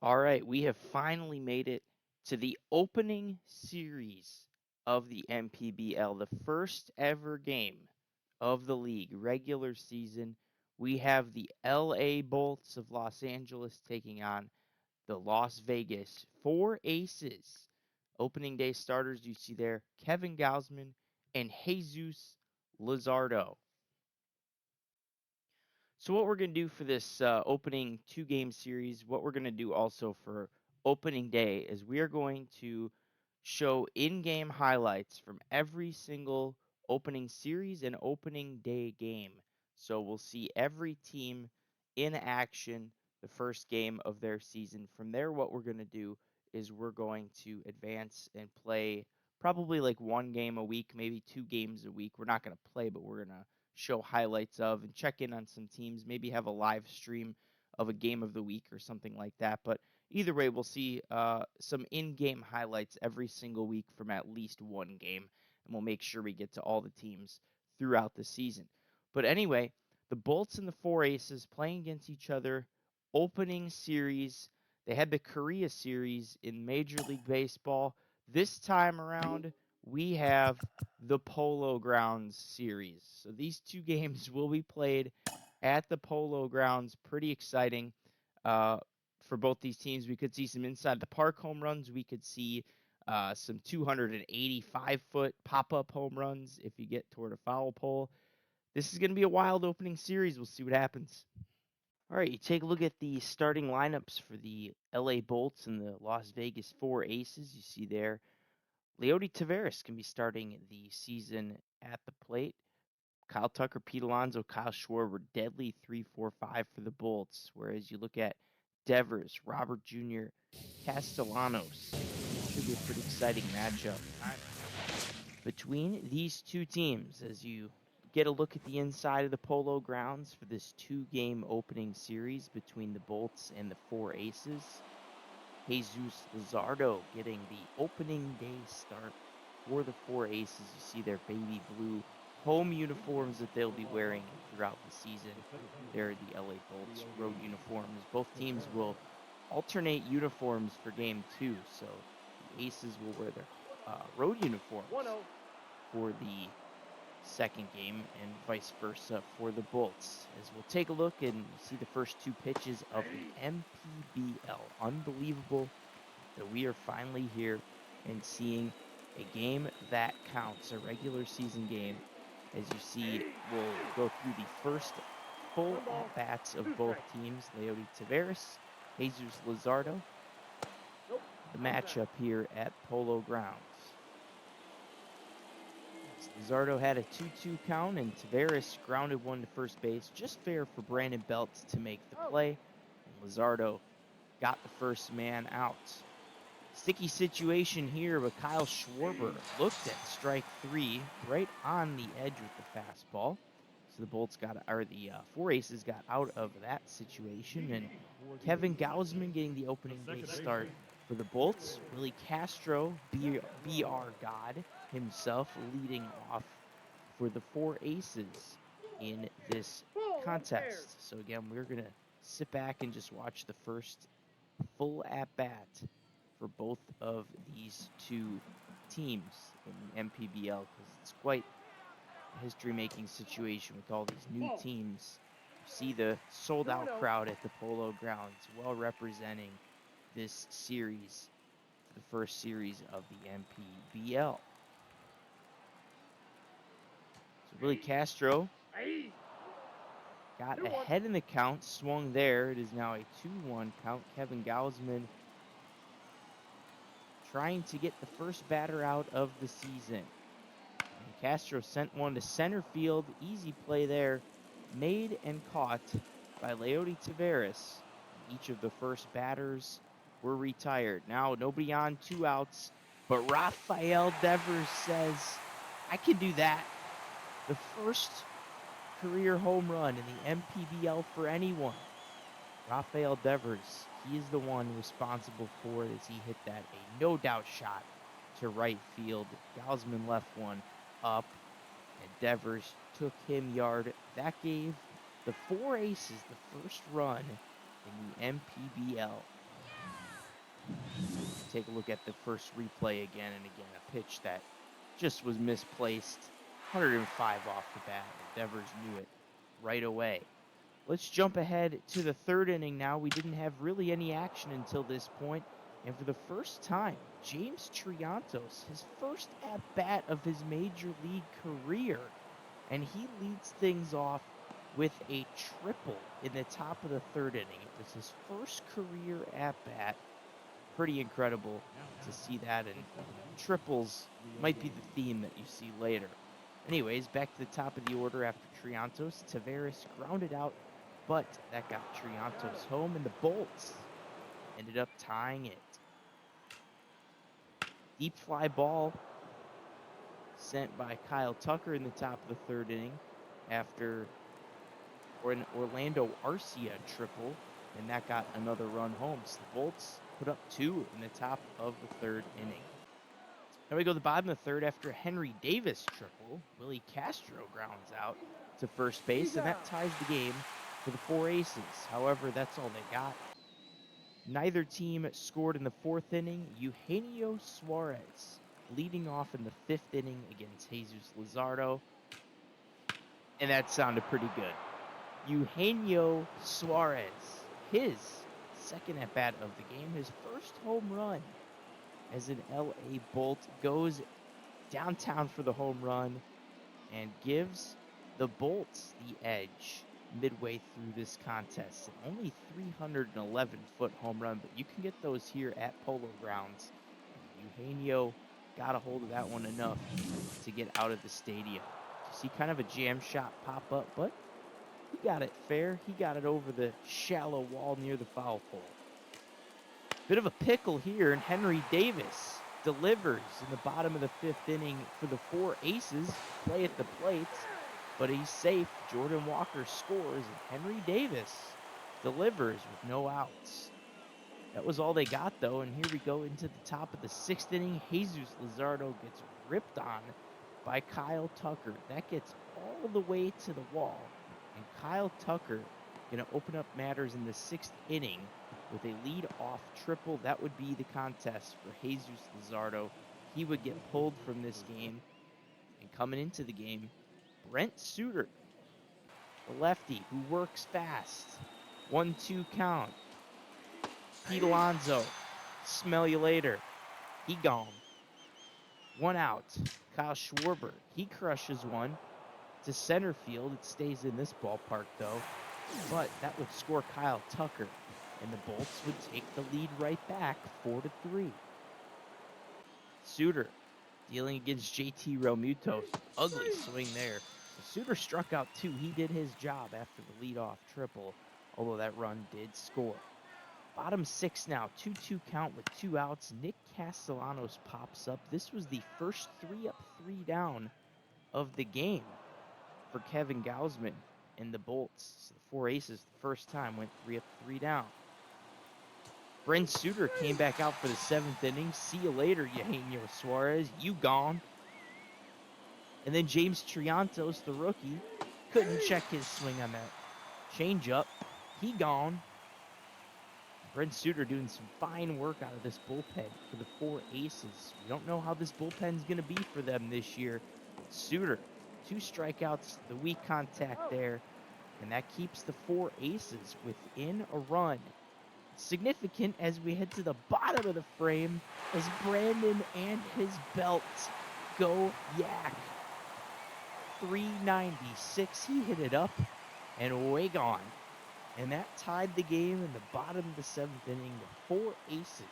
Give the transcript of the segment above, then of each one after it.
All right, we have finally made it to the opening series of the MPBL, the first ever game of the league regular season. We have the LA Bolts of Los Angeles taking on the Las Vegas Four Aces. Opening day starters you see there, Kevin Gausman and Jesus Luzardo. So what we're going to do for this opening two-game series, what we're going to do also for opening day is we are going to show in-game highlights from every single opening series and opening day game. So we'll see every team in action the first game of their season. From there, what we're going to do is we're going to advance and play probably like one game a week, maybe 2 games a week. We're not going to play, but we're going to show highlights of and check in on some teams, maybe have a live stream of a game of the week or something like that. But either way, we'll see some in-game highlights every single week from at least one game, and we'll make sure we get to all the teams throughout the season. But anyway, the Bolts and the Four Aces playing against each other, opening series. They had the Korea series in Major League Baseball. This time around, we have the Polo Grounds series. So these two games will be played at the Polo Grounds. Pretty exciting for both these teams. We could see some inside the park home runs. We could see some 285-foot pop-up home runs if you get toward a foul pole. This is going to be a wild opening series. We'll see what happens. All right, you take a look at the starting lineups for the LA Bolts and the Las Vegas Four Aces. You see there Leody Taveras can be starting the season at the plate. Kyle Tucker, Pete Alonso, Kyle Schwarber, deadly 3-4-5 for the Bolts. Whereas you look at Devers, Robert Jr., Castellanos. Should be a pretty exciting matchup between these two teams as you get a look at the inside of the Polo Grounds for this 2-game opening series between the Bolts and the Four Aces. Jesus Luzardo getting the opening day start for the Four Aces. You see their baby blue home uniforms that they'll be wearing throughout the season. They're the LA Bolts road uniforms. Both teams will alternate uniforms for game 2, so the Aces will wear their road uniforms for the second game and vice versa for the Bolts. As we'll take a look and see the first 2 pitches of the MPBL. Unbelievable that we are finally here and seeing a game that counts, a regular season game. As you see, we'll go through the first full at-bats of both teams. Leody Taveras, Jesus Luzardo. The matchup here at Polo Grounds. Luzardo had a 2-2 count, and Taveras grounded one to first base. Just fair for Brandon Belt to make the play. And Luzardo got the first man out. Sticky situation here, but Kyle Schwarber looked at strike 3 right on the edge with the fastball. So the Bolts the Four Aces got out of that situation, and Kevin Gausman getting the opening day start for the Bolts. Willie Castro, BR God himself, leading off for the Four Aces in this contest. So again, we're going to sit back and just watch the first full at-bat for both of these two teams in the MPBL, because it's quite a history-making situation with all these new teams. You see the sold-out crowd at the Polo Grounds, well representing this series, the first series of the MPBL. So Willie Castro got ahead in the count, swung there. It is now a 2-1 count. Kevin Gausman trying to get the first batter out of the season. And Castro sent one to center field. Easy play there. Made and caught by Leody Taveras. Each of the first batters were retired. Now nobody on, 2 outs. But Rafael Devers says, I can do that. The first career home run in the MPBL for anyone. Rafael Devers, he is the one responsible for it as he hit that a no-doubt shot to right field. Gausman left one up, and Devers took him yard. That gave the Four Aces the first run in the MPBL. Take a look at the first replay again and again. A pitch that just was misplaced. 105 off the bat. The Devers knew it right away. Let's jump ahead to the third inning now. We didn't have really any action until this point, and for the first time, James Triantos, his first at-bat of his major league career, and he leads things off with a triple in the top of the third inning. It was his first career at-bat. Pretty incredible to see that, and triples might be the theme that you see later. Anyways, back to the top of the order after Triantos. Taveras grounded out, but that got Triantos home, and the Bolts ended up tying it. Deep fly ball sent by Kyle Tucker in the top of the third inning after an Orlando Arcia triple, and that got another run home. So the Bolts put up 2 in the top of the third inning. Now we go to the bottom of the third after a Henry Davis triple. Willie Castro grounds out to first base, and that ties the game for the Four Aces. However, that's all they got. Neither team scored in the fourth inning. Eugenio Suarez leading off in the fifth inning against Jesus Luzardo, and that sounded pretty good. Eugenio Suarez, his second at-bat of the game, his first home run as an LA Bolt, goes downtown for the home run and gives the Bolts the edge midway through this contest. An only 311-foot home run, but you can get those here at Polo Grounds. And Eugenio got a hold of that one enough to get out of the stadium. You see kind of a jam shot pop up, but he got it fair. He got it over the shallow wall near the foul pole. Bit of a pickle here, and Henry Davis delivers in the bottom of the fifth inning for the Four Aces. Play at the plates, but he's safe. Jordan Walker scores, and Henry Davis delivers with no outs. That was all they got, though, and here we go into the top of the sixth inning. Jesus Luzardo gets ripped on by Kyle Tucker. That gets all the way to the wall, and Kyle Tucker going to open up matters in the sixth inning with a lead-off triple. That would be the contest for Jesus Luzardo. He would get pulled from this game, and coming into the game, Brent Suter, the lefty who works fast. 1-2 count. Pete Alonso, smell you later. He gone. 1 out. Kyle Schwarber, he crushes one to center field. It stays in this ballpark, though. But that would score Kyle Tucker, and the Bolts would take the lead right back, 4-3. Suter dealing against JT Realmuto. Ugly swing there. So Suter struck out 2. He did his job after the leadoff triple, although that run did score. Bottom 6 now, 2-2 count with 2 outs. Nick Castellanos pops up. This was the first 3 up, 3 down of the game for Kevin Gausman and the Bolts. So the Four Aces, the first time, went 3 up, 3 down. Brent Suter came back out for the 7th inning. See you later, Eugenio Suarez. You gone. And then James Triantos, the rookie, couldn't check his swing on that changeup. He gone. Brent Suter doing some fine work out of this bullpen for the Four Aces. We don't know how this bullpen's going to be for them this year. Suter, 2 strikeouts, the weak contact there, and that keeps the Four Aces within a run. Significant as we head to the bottom of the frame as Brandon and his belt go yak. 396, he hit it up and away gone. And that tied the game in the bottom of the 7th inning. The Four Aces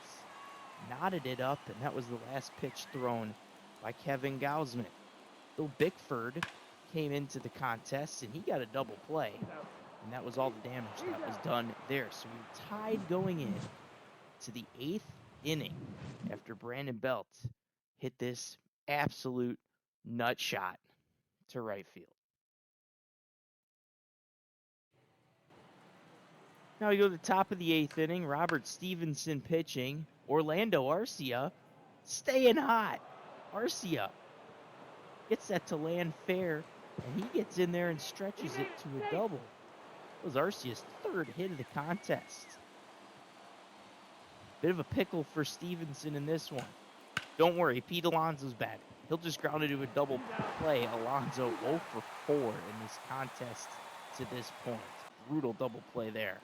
knotted it up, and that was the last pitch thrown by Kevin Gausman. Bill Bickford came into the contest, and he got a double play. And that was all the damage that was done there. So we were tied going in to the 8th inning after Brandon Belt hit this absolute nut shot to right field. Now we go to the top of the 8th inning. Robert Stevenson pitching. Orlando Arcia staying hot. Arcia gets that to land fair, and he gets in there and stretches it to a double. It was Arcia's 3rd hit of the contest. Bit of a pickle for Stevenson in this one. Don't worry, Pete Alonso's bad. He'll just ground into a double play. Alonso 0 for 4 in this contest to this point. Brutal double play there.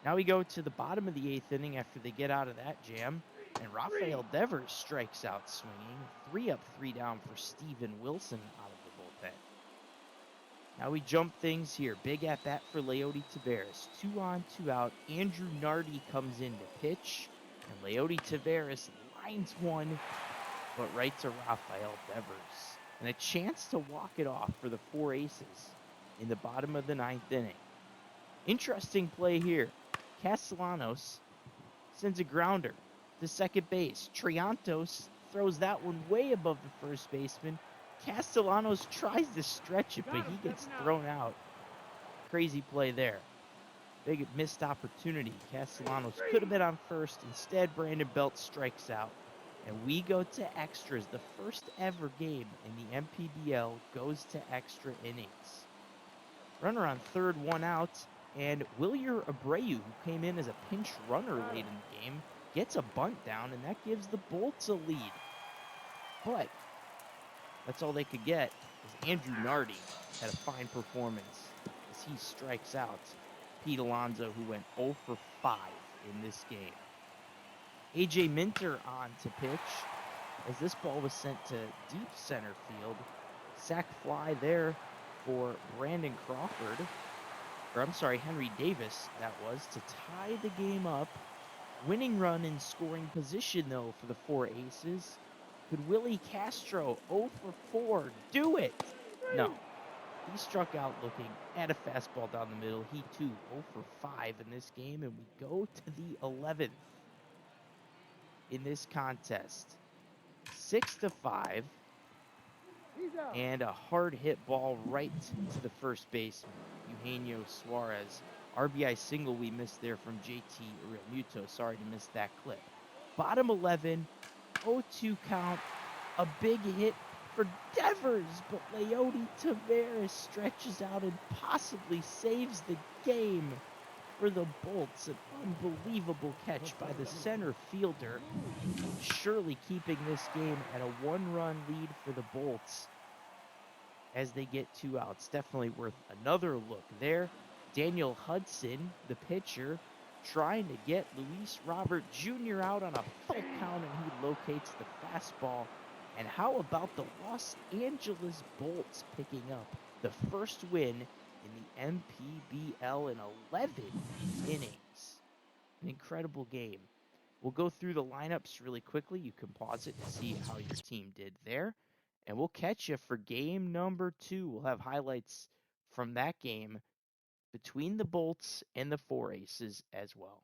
Now we go to the bottom of the 8th inning after they get out of that jam, and Rafael Devers strikes out swinging. 3 up, 3 down for Steven Wilson out of the bullpen. Now we jump things here. Big at bat for Leody Taveras. 2 on, 2 out. Andrew Nardi comes in to pitch, and Leody Taveras lines one, but right to Rafael Devers. And a chance to walk it off for the 4 aces in the bottom of the 9th inning. Interesting play here. Castellanos sends a grounder to second base. Triantos throws that one way above the first baseman. Castellanos tries to stretch it, but he gets thrown out. Crazy play there. Big missed opportunity. Castellanos could have been on first. Instead, Brandon Belt strikes out. And we go to extras. The first ever game in the MPBL goes to extra innings. Runner on third, 1 out. And Willier Abreu, who came in as a pinch runner late in the game, gets a bunt down, and that gives the Bolts a lead. But that's all they could get, as Andrew Nardi had a fine performance as he strikes out Pete Alonso, who went 0 for 5 in this game. A.J. Minter on to pitch, as this ball was sent to deep center field. Sac fly there for Brandon Crawford. Henry Davis, that was, to tie the game up. Winning run in scoring position, though, for the 4 aces. Could Willie Castro, 0 for 4, do it? No. He struck out looking at a fastball down the middle. He, too, 0 for 5 in this game, and we go to the 11th in this contest. 6-5. And a hard hit ball right to the first baseman, Eugenio Suarez. RBI single we missed there from JT Realmuto. Sorry to miss that clip. Bottom 11, 0-2 count. A big hit for Devers, but Leody Taveras stretches out and possibly saves the game for the Bolts. An unbelievable catch by the center fielder, surely keeping this game at a 1-run lead for the Bolts as they get 2 outs. Definitely worth another look there. Daniel Hudson, the pitcher, trying to get Luis Robert Jr. out on a full count, and he locates the fastball. And how about the Los Angeles Bolts picking up the first win in the MPBL in 11 innings? An incredible game. We'll go through the lineups really quickly. You can pause it to see how your team did there. And we'll catch you for game number 2. We'll have highlights from that game between the Bolts and the 4 aces as well.